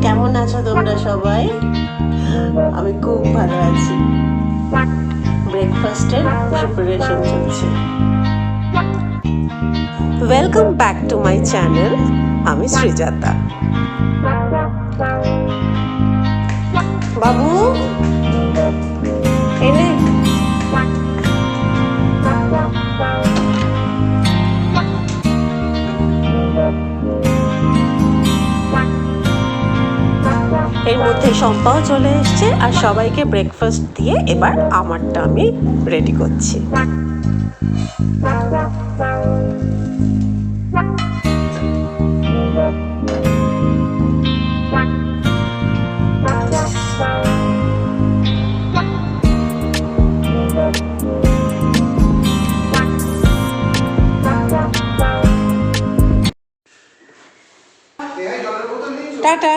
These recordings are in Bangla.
কেমন আছো তোমরা সবাই? আমি খুব ভালো আছি। ব্রেকফাস্টের প্রিপারেশন চলছে। Welcome back to my channel. আমি শ্রীজাতা। বাবু এনে এর মধ্যে শম্পাও চলে এসছে আর সবাইকে ব্রেকফাস্ট দিয়ে এবার আমারটা আমি রেডি করছি। টাটা।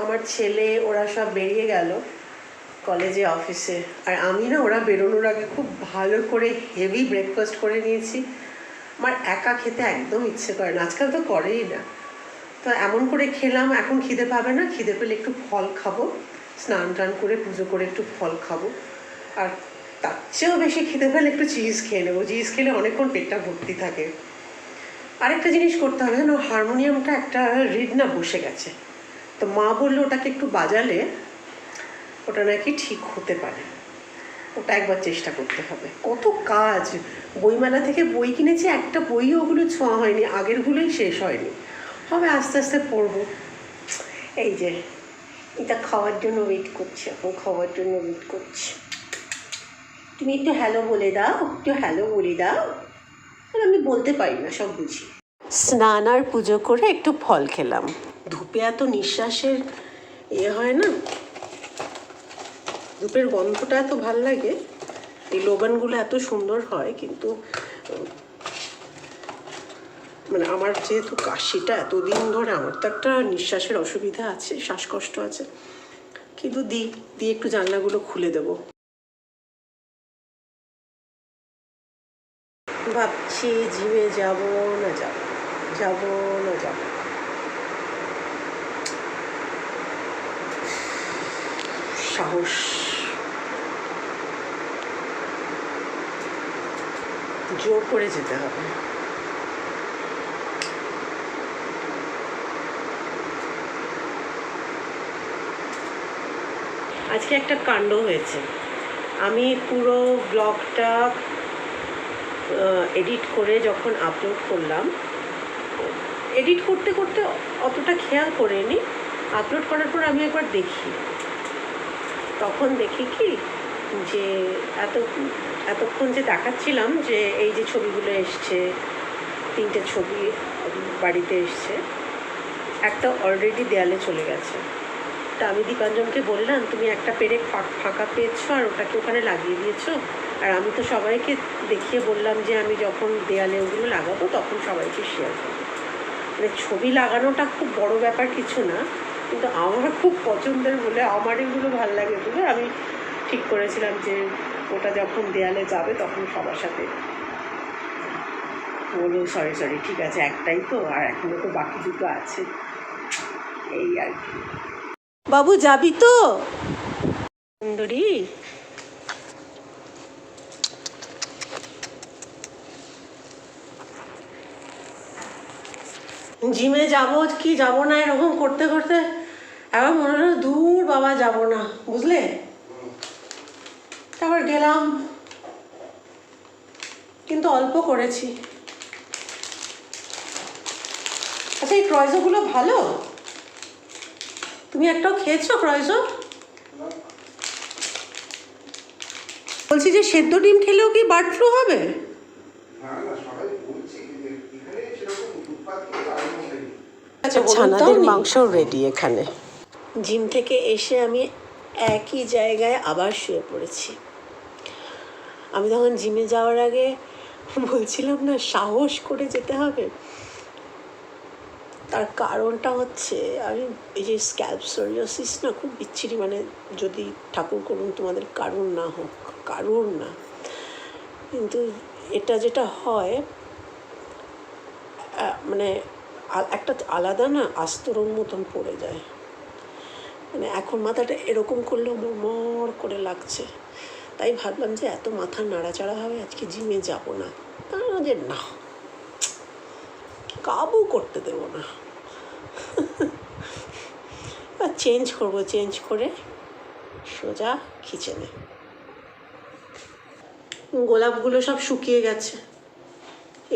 আমার ছেলে ওরা সব বেরিয়ে গেল কলেজে, অফিসে, আর আমি না ওরা বেরোনোর আগে খুব ভালো করে হেভি ব্রেকফাস্ট করে নিয়েছি। আমার একা খেতে একদম ইচ্ছে করে না, আজকাল তো করেই না। তো এমন করে খেলাম, এখন খিদে পাবে না, খিদে পেলে একটু ফল খাবো, স্নান টান করে পুজো করে একটু ফল খাবো, আর তার চেয়েও বেশি খিদে পেলে একটু চিজ খেয়ে নেবো। চিজ খেলে অনেকক্ষণ পেটটা ভর্তি থাকে। আরেকটা জিনিস করতে হবে না, হারমোনিয়ামটা একটা রিড না বসে গেছে, তো মা বললো ওটাকে একটু বাজালে ওটা নাকি ঠিক হতে পারে। ওটা একবার চেষ্টা করতে হবে। কত কাজ, বইমেলা থেকে বই কিনেছি, একটা বইও ওগুলো ছোঁয়া হয়নি, আগেরগুলোই শেষ হয়নি। হবে আস্তে আস্তে পড়বো। এই যে এটা খাওয়ার জন্য ওয়েট করছে, এখন খাওয়ার জন্য ওয়েট করছে। তুমি একটু হ্যালো বলে দাও, একটু হ্যালো বলে দাও। আমি বলতে পারি না, সব বুঝি। স্নান আর পুজো করে একটু ফল খেলাম। ধূপে এত নিঃশ্বাসের হয় না, ধূপের গন্ধটা এত ভাল লাগে, এই লোবানগুলো এত সুন্দর হয়, কিন্তু মানে আমার যেহেতু কাশিটা এতদিন ধরে, আমার তো একটা নিঃশ্বাসের অসুবিধা আছে, শ্বাসকষ্ট আছে, কিন্তু দিয়ে একটু জানলাগুলো খুলে দেব ভাবছি। জিমে যাব না যাব সাহস জোর করে যেতে হবে। আজকে একটা কাণ্ড হয়েছে। আমি পুরো ব্লগটা এডিট করে যখন আপলোড করলাম, এডিট করতে করতে অতটা খেয়াল করিনি, আপলোড করার পর আমি একবার দেখি, তখন দেখি কি যে এতক্ষণ যে দেখাচ্ছিলাম যে এই যে ছবিগুলো এসছে, 3টে ছবি বাড়িতে এসছে, একটা অলরেডি দেয়ালে চলে গেছে। তা আমি দীপাঞ্জনকে বললাম, তুমি একটা পেরেক ফাঁকা পেয়েছো আর ওটাকে ওখানে লাগিয়ে দিয়েছো। আর আমি তো সবাইকে দেখিয়ে বললাম যে আমি যখন দেয়ালে ওগুলো লাগাবো তখন সবাইকে শেয়ার করবো। মানে ছবি লাগানোটা খুব বড় ব্যাপার কিছু না, কিন্তু আমার খুব পছন্দের বলে, আমার এগুলো ভাল লাগে বলে আমি ঠিক করেছিলাম যে ওটা যখন দেয়ালে যাবে তখন সবার সাথে বলবো সরি ঠিক আছে, একটাই তো, আর এখনো তো বাকি দুটো আছে, এই আর কি। বাবু যাবি তো সুন্দরী? জিমে যাবো কি যাবো না এরকম করতে করতে এবার মনে হলো দূর বাবা যাবো না, বুঝলে। তারপর গেলাম, কিন্তু অল্প করেছি। আচ্ছা, এই ক্রয়জোগুলো ভালো? তুমি একটাও খেয়েছো ক্রয়জো? বলছি যে সেদ্ধ ডিম খেলেও কি বার্ড ফ্লু হবে? ছানাদের মাংসও রেডি এখানে। জিম থেকে এসে আমি একই জায়গায় আবার শুয়ে পড়েছি। আমি তখন জিমে যাওয়ার আগে বলছিলাম না সাহস করে যেতে হবে, তার কারণটা হচ্ছে আমি এই যে স্ক্যাল্প সোরিয়াসিস না খুব বিচ্ছিরি, মানে যদি ঠাকুর করুন তোমাদের কারণ না হোক, কারণ না, কিন্তু এটা যেটা হয় মানে একটা আলাদা না আস্তরণ মতন পড়ে যায়। মানে এখন মাথাটা এরকম করলেও মর করে লাগছে, তাই ভাবলাম যে এত মাথা নাড়াচাড়া হবে আজকে জিমে যাব না, যে না কাবু করতে দেবো না, চেঞ্জ করবো, চেঞ্জ করে সোজা কিচেনে। গোলাপগুলো সব শুকিয়ে গেছে,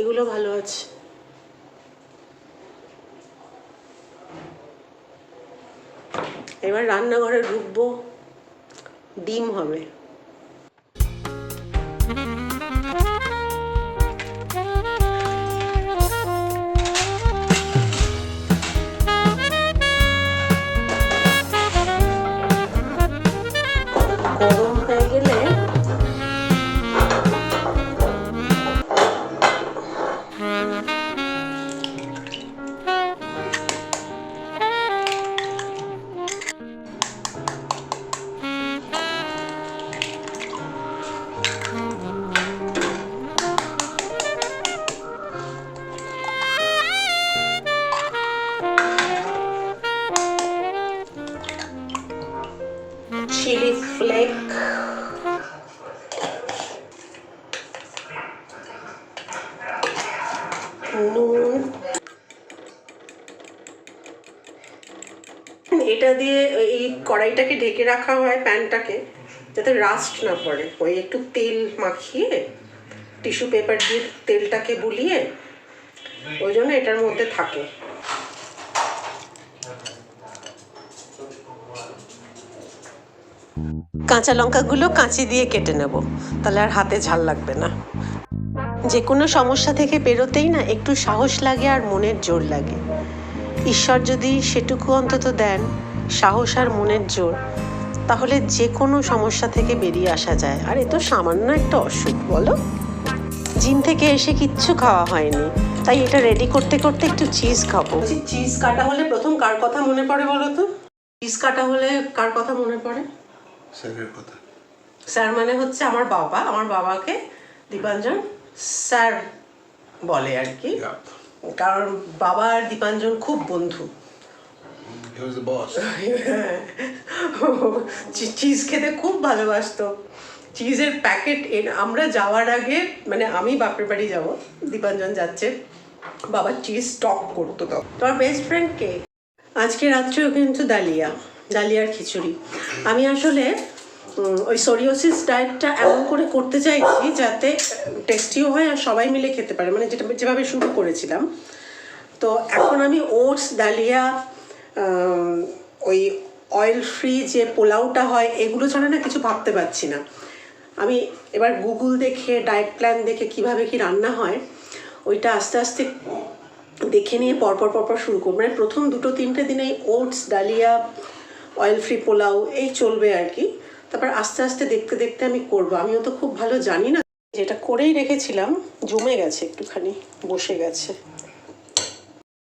এগুলো ভালো আছে। এবার রান্নাঘরে ঢুকবো, ডিম হবে। গরম হয়ে গেলে চিলি ফ্লেক, নুন, এটা দিয়ে এই কড়াইটাকে ঢেকে রাখা হয়, প্যানটাকে, যাতে রাস্ট না পড়ে। ওই একটু তেল মাখিয়ে টিস্যু পেপার দিয়ে তেলটাকে বুলিয়ে ওই জন্য এটার মধ্যে থাকে। কাঁচা লঙ্কাগুলো কাঁচি দিয়ে কেটে নেব, তাহলে আর হাতে ঝাল লাগবে না। যে কোনো সমস্যা থেকে বেরোতেই না একটু সাহস লাগে আর মনের জোর লাগে। ঈশ্বর যদি সেটুকু অন্তত দেন, সাহস আর মনের জোর, তাহলে যে কোনো সমস্যা থেকে বেরিয়ে আসা যায়। আর এ তো সামান্য একটা অসুখ, বলো। জিম থেকে এসে কিচ্ছু খাওয়া হয়নি, তাই এটা রেডি করতে করতে একটু চিজ খাবো। চিজ কাটা হলে প্রথম কার কথা মনে পড়ে বলো তো? চিজ কাটা হলে কার কথা মনে পড়ে? স্যারের কথা। স্যার মানে হচ্ছে আমার বাবা। আমার বাবাকে দীপাঞ্জন স্যার বলে আর কি, কারণ বাবা আর দীপাঞ্জন খুব বন্ধু। চিজ খেতে খুব ভালোবাসতো। চিজের প্যাকেট আমরা যাওয়ার আগে, মানে আমি বাপের বাড়ি যাব, দীপাঞ্জন যাচ্ছে, বাবা চিজ স্টক করতো। তো তোমার বেস্ট ফ্রেন্ড কে? আজকে রাত্রেও কিন্তু ডালিয়ার খিচুড়ি। আমি আসলে ওই সোরিয়াসিস ডায়েটটা এমন করে করতে চাইছি যাতে টেস্টিও হয় আর সবাই মিলে খেতে পারে, মানে যেভাবে শুরু করেছিলাম। তো এখন আমি ওটস, ডালিয়া, ওই অয়েল ফ্রি যে পোলাওটা হয়, এগুলো ছাড়া না কিছু ভাবতে পারছি না। আমি এবার গুগল দেখে, ডায়েট প্ল্যান দেখে কিভাবে কি রান্না হয় ওইটা আস্তে আস্তে দেখে নিয়ে পরপর শুরু করবো। মানে প্রথম 2-3 দিন এই oats, dahlia, oil free pulao এই চলবে আর কি। তারপর আস্তে আস্তে দেখতে দেখতে আমি করবো। আমিও তো খুব ভালো জানি না, যেটা করেই রেখেছিলাম জমে গেছে, একটুখানি বসে গেছে।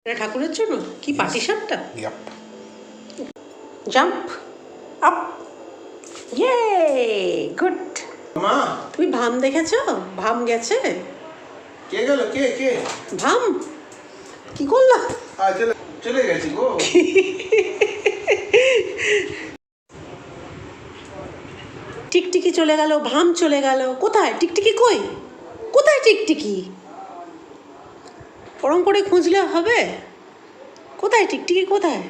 ঠাকুরের জন্য কি পাটি সাপটা? জাম্প আপ, ইয়ে গুড। মা, তুমি ভাম দেখেছো? ভাম গেছে। কে গেল? কে ভাম কি করলা? চলে গেছি গো। টিকটিকি চলে গেল, ভাম চলে গেল। কোথায় টিকটিকি? কোথায় টিকটিকি? ওরম করে খুঁজলে হবে? কোথায় টিকটিকি, কোথায়?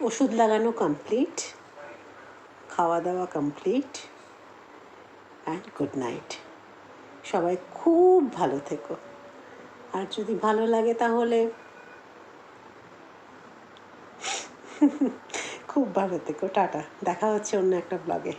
ওষুধ লাগানো কমপ্লিট, খাওয়া দাওয়া কমপ্লিট, অ্যান্ড গুড নাইট। সবাই খুব ভালো থেকো, আর যদি ভালো লাগে তাহলে খুব ভালো থেকো। টাটা, দেখা হচ্ছে অন্য একটা ব্লগে।